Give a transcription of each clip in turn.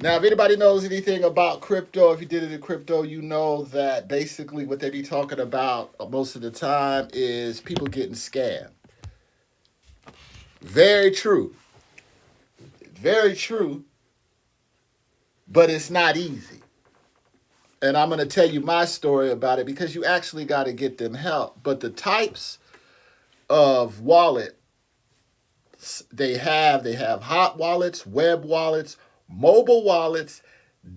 Now, if anybody knows anything about crypto, if you did it in crypto, you know that basically what they be talking about most of the time is people getting scammed. Very true. Very true, but it's not easy. And I'm going to tell you my story about it because you actually got to get them help. But the types of wallet they have hot wallets, web wallets, mobile wallets,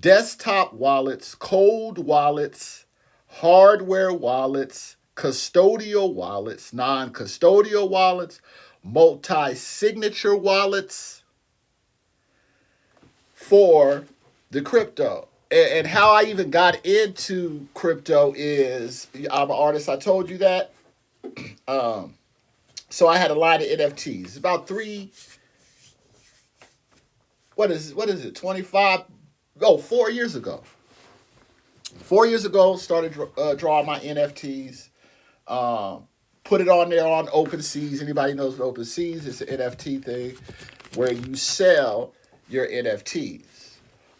desktop wallets, cold wallets, hardware wallets, custodial wallets, non-custodial wallets, multi-signature wallets for the crypto. And how I even got into crypto is I'm an artist. I told you that. Um, so I had a line of NFTs. About what is it? 25? Oh, 4 years ago. 4 years ago, started drawing my NFTs. Put it on there on OpenSeas. Anybody knows what OpenSeas is? It's an NFT thing where you sell your NFTs.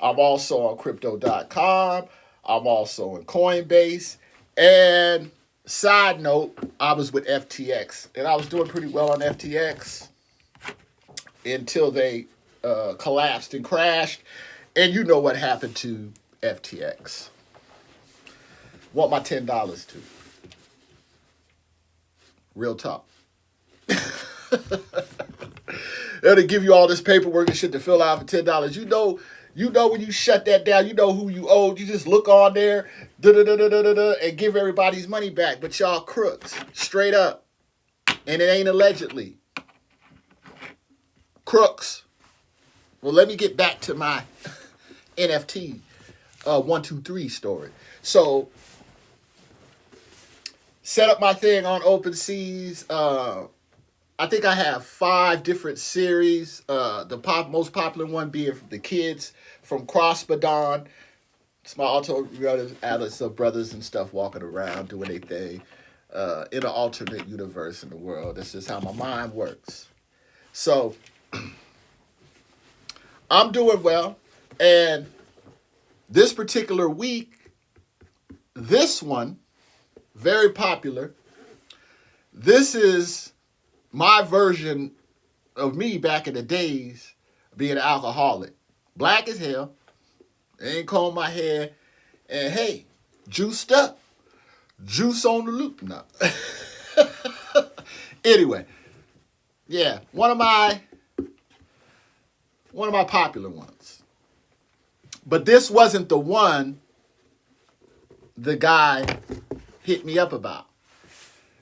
I'm also on crypto.com. I'm also in Coinbase. And side note, I was with FTX. And I was doing pretty well on FTX until they collapsed and crashed. And you know what happened to FTX. Want my $10 too. Real talk. They'll give you all this paperwork and shit to fill out for $10. You know when you shut that down, you know who you owed. You just look on there, and give everybody's money back. But y'all crooks, straight up. And it ain't allegedly. Crooks. Well, let me get back to my NFT 123 story. So, set up my thing on OpenSeas. I think I have 5 different series. The most popular one being the kids from Crossbadon. It's my autoregressive atlas of brothers and stuff walking around doing their thing in an alternate universe in the world. That's just how my mind works. So I'm doing well. And this particular week, this one, very popular. This is my version of me back in the days being an alcoholic. Black as hell. Ain't combed my hair. And hey, juiced up. Juice on the loop now. Anyway. Yeah, one of my popular ones. But this wasn't the one the guy hit me up about.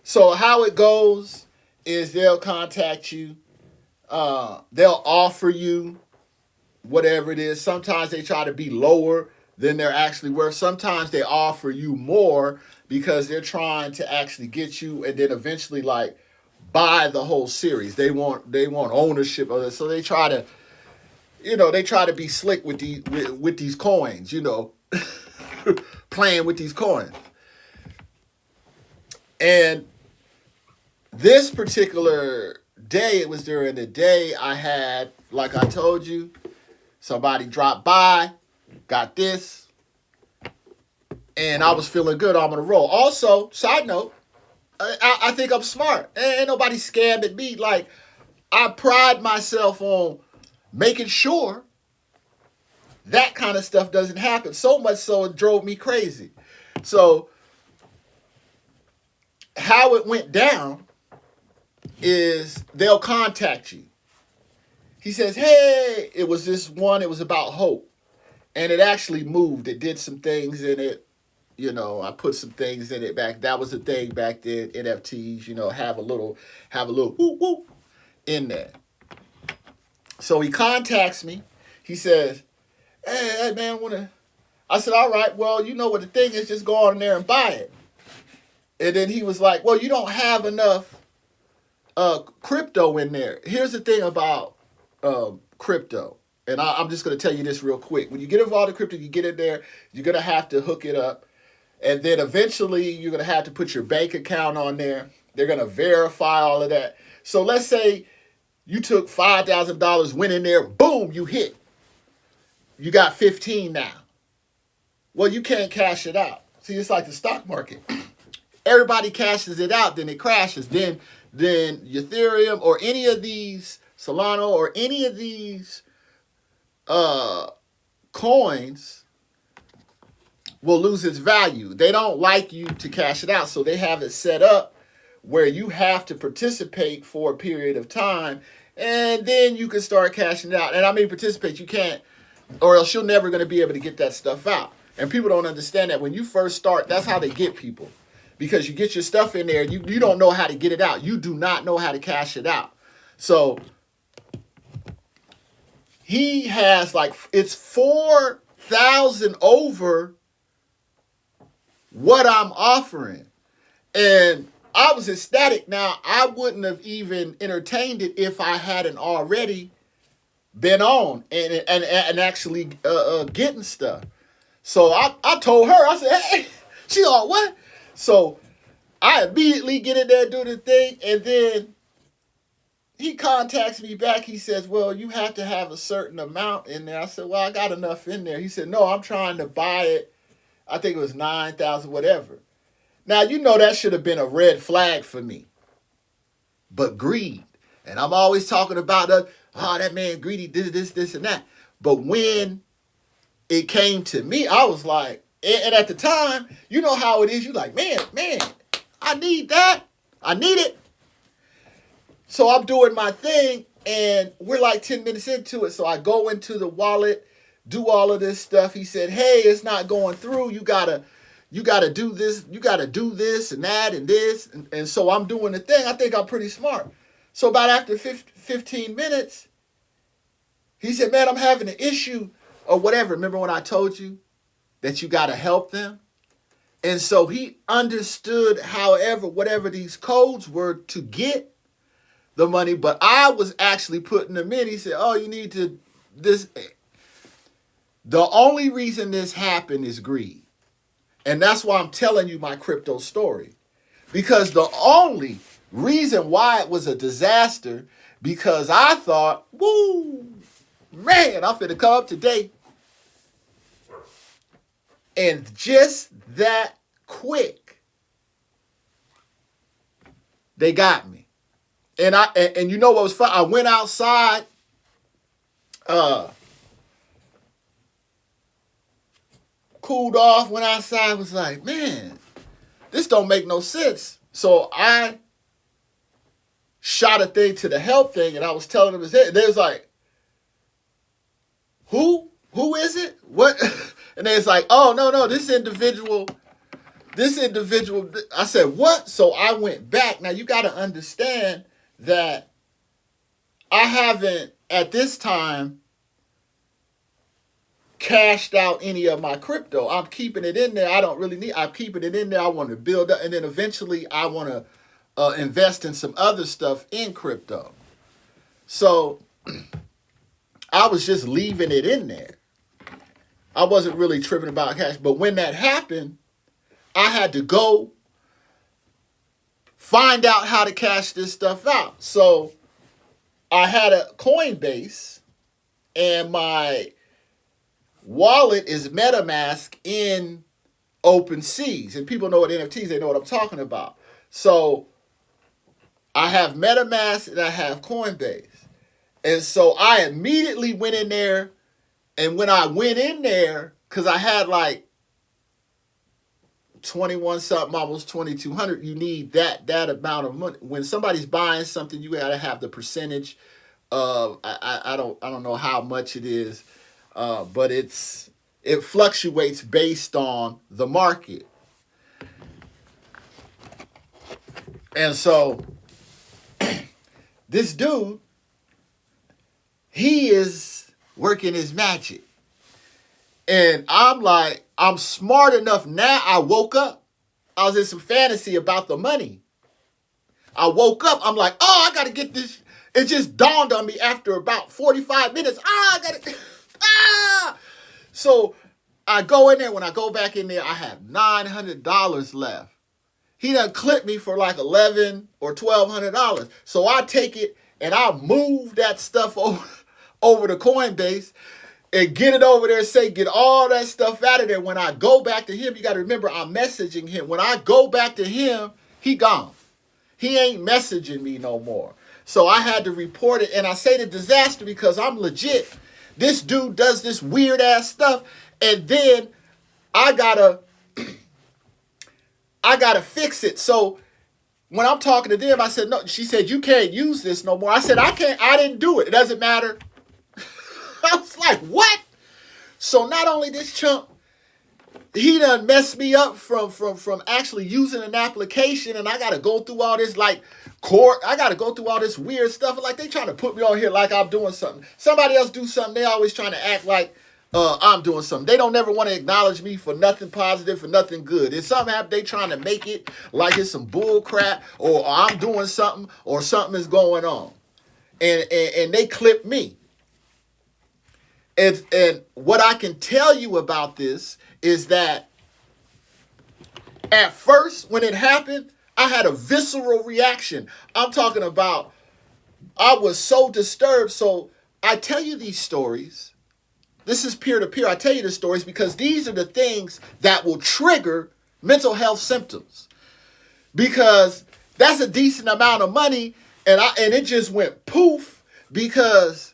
So how it goes is they'll contact you. They'll offer you whatever it is. Sometimes they try to be lower than they're actually worth. Sometimes they offer you more because they're trying to actually get you and then eventually like buy the whole series. They want ownership of it. So they try to be slick with these coins, playing with these coins. And this particular day, it was during the day I had, like I told you, somebody dropped by, got this, and I was feeling good. I'm on a roll. Also, side note, I think I'm smart. Ain't nobody scamming me. Like, I pride myself on making sure that kind of stuff doesn't happen. So much so it drove me crazy. So, how it went down is they'll contact you. He says, hey, it was this one, it was about hope. And it actually moved. It did some things in it. I put some things in it back. That was the thing back then, NFTs, have a little whoop whoop in there. So he contacts me. He says, hey man, I said, all right, well, you know what the thing is, just go on there and buy it. And then he was like, well, you don't have enough crypto in there. Here's the thing about crypto. And I'm just going to tell you this real quick. When you get involved in crypto, you get in there, you're going to have to hook it up. And then eventually you're going to have to put your bank account on there. They're going to verify all of that. So let's say you took $5,000, went in there, boom, you hit. you got 15 now. Well, you can't cash it out. See, it's like the stock market. Everybody cashes it out, then it crashes. Then Ethereum or any of these, Solana or any of these coins will lose its value. They don't like you to cash it out, so they have it set up where you have to participate for a period of time, and then you can start cashing it out. And I mean participate, you can't, or else you're never going to be able to get that stuff out. And people don't understand that when you first start, that's how they get people. Because you get your stuff in there, you don't know how to get it out. You do not know how to cash it out. So he has like, it's 4,000 over what I'm offering. And I was ecstatic. Now, I wouldn't have even entertained it if I hadn't already been on and actually getting stuff. So I told her, I said, hey, she all what? So I immediately get in there, do the thing, and then he contacts me back. He says, well, you have to have a certain amount in there. I said, well, I got enough in there. He said, no, I'm trying to buy it. I think it was 9,000, whatever. Now, you know that should have been a red flag for me. But greed. And I'm always talking about, that man greedy, this, and that. But when it came to me, I was like, and at the time, you know how it is. You're like, man, I need that. I need it. So I'm doing my thing, and we're like 10 minutes into it. So I go into the wallet, do all of this stuff. He said, hey, it's not going through. You gotta do this. You gotta do this and that and this. And so I'm doing the thing. I think I'm pretty smart. So about after 15 minutes, he said, man, I'm having an issue or whatever. Remember when I told you that you got to help them? And so he understood, however, whatever these codes were to get the money, but I was actually putting them in. He said, oh, you need to, this. The only reason this happened is greed. And that's why I'm telling you my crypto story. Because the only reason why it was a disaster, because I thought, woo, man, I'm finna come up today. And just that quick, they got me. And you know what was fun? I went outside, cooled off, went outside, was like, man, this don't make no sense. So I shot a thing to the help thing, and I was telling them, they was like, who is it? What? And they was like, oh, no, this individual. I said, what? So I went back. Now, you got to understand that I haven't, at this time, cashed out any of my crypto. I'm keeping it in there. I don't really need, I'm keeping it in there. I want to build up, and then eventually I want to invest in some other stuff in crypto. So I was just leaving it in there. I wasn't really tripping about cash. But when that happened, I had to go find out how to cash this stuff out. So I had a Coinbase, and my wallet is MetaMask in OpenSeas. And people know what NFTs, they know what I'm talking about. So I have MetaMask and I have Coinbase. And so I immediately went in there. And when I went in there, because I had like 21 something, almost 2,200, you need that amount of money. When somebody's buying something, you got to have the percentage of, I don't know how much it is, but it fluctuates based on the market. And so this dude, he is working his magic. And I'm like, I'm smart enough now. I woke up. I was in some fantasy about the money. I woke up. I'm like, oh, I got to get this. It just dawned on me after about 45 minutes. I got to. So I go in there. When I go back in there, I have $900 left. He done clipped me for like $1,100 or $1,200. So I take it and I move that stuff over to Coinbase. and get it over there, say, get all that stuff out of there. When I go back to him, you got to remember I'm messaging him. When I go back to him, he gone. He ain't messaging me no more. So I had to report it. And I say the disaster because I'm legit. This dude does this weird ass stuff. And then I gotta fix it. So when I'm talking to them, I said, no, she said, you can't use this no more. I said, I didn't do it. It doesn't matter. I was like, what? So not only this chump, he done messed me up from actually using an application, and I got to go through all this like court. I got to go through all this weird stuff. Like they trying to put me on here like I'm doing something. Somebody else do something. They always trying to act like I'm doing something. They don't never want to acknowledge me for nothing positive, for nothing good. If something happens, they trying to make it like it's some bull crap or I'm doing something or something is going on. And they clip me. And what I can tell you about this is that at first, when it happened, I had a visceral reaction. I'm talking about I was so disturbed. So I tell you these stories. This is peer-to-peer. I tell you the stories because these are the things that will trigger mental health symptoms. Because that's a decent amount of money, and it just went poof because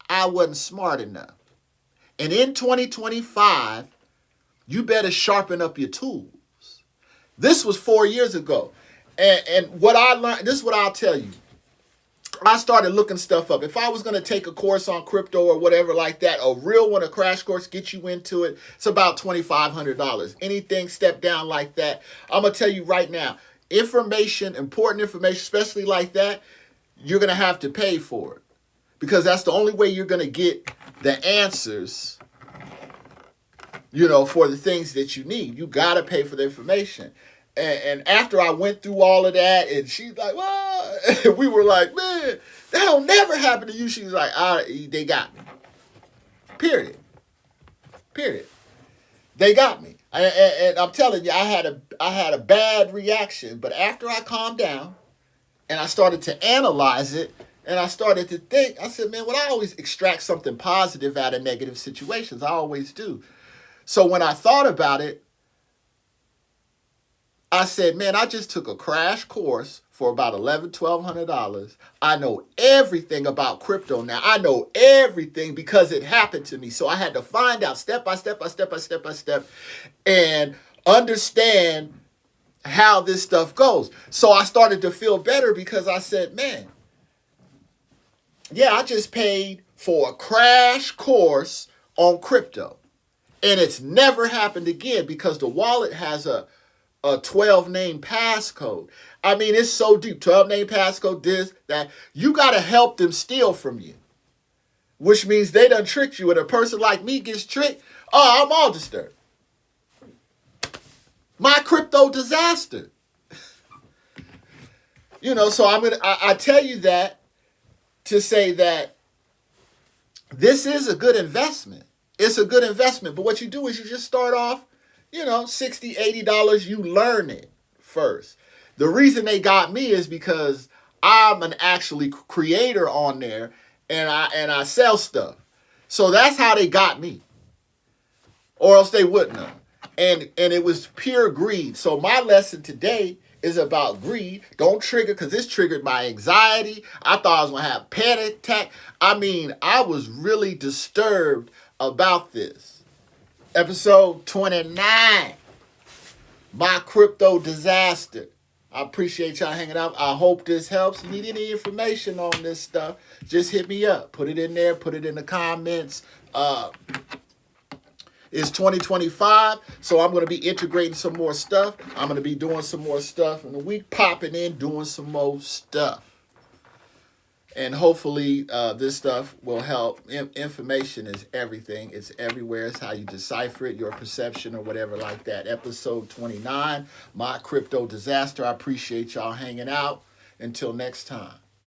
I wasn't smart enough. And in 2025, you better sharpen up your tools. This was 4 years ago. And what I learned, this is what I'll tell you. I started looking stuff up. If I was going to take a course on crypto or whatever like that, a real one, a crash course, get you into it, it's about $2,500. Anything step down like that, I'm going to tell you right now, information, important information, especially like that, you're going to have to pay for it. Because that's the only way you're going to get the answers, for the things that you need. You got to pay for the information. And after I went through all of that, and she's like, well, and we were like, man, that'll never happen to you. She was like, they got me. Period. They got me. And I'm telling you, I had a bad reaction. But after I calmed down and I started to analyze it, and I started to think, I said, man, I always extract something positive out of negative situations. I always do. So when I thought about it, I said, man, I just took a crash course for about $1,100, $1,200. I know everything about crypto now. I know everything because it happened to me. So I had to find out step by step and understand how this stuff goes. So I started to feel better because I said, man, yeah, I just paid for a crash course on crypto. And it's never happened again because the wallet has a 12-name passcode. I mean, it's so deep. 12-name passcode, this, that. You got to help them steal from you. Which means they done tricked you. And a person like me gets tricked, I'm all disturbed. My crypto disaster. So I tell you that to say that this is a good investment. It's a good investment. But what you do is you just start off, $60, $80. You learn it first. The reason they got me is because I'm an actually creator on there and I sell stuff. So that's how they got me. Or else they wouldn't have. And it was pure greed. So my lesson today is about greed. Don't trigger, because this triggered my anxiety. I thought I was going to have panic attack. I mean, I was really disturbed about this. Episode 29, my crypto disaster. I appreciate y'all hanging out. I hope this helps. You need any information on this stuff, just hit me up. Put it in there. Put it in the comments. It's 2025, so I'm going to be integrating some more stuff. I'm going to be doing some more stuff in the week, popping in, doing some more stuff. And hopefully this stuff will help. Information is everything. It's everywhere. It's how you decipher it, your perception or whatever like that. Episode 29, my crypto disaster. I appreciate y'all hanging out. Until next time.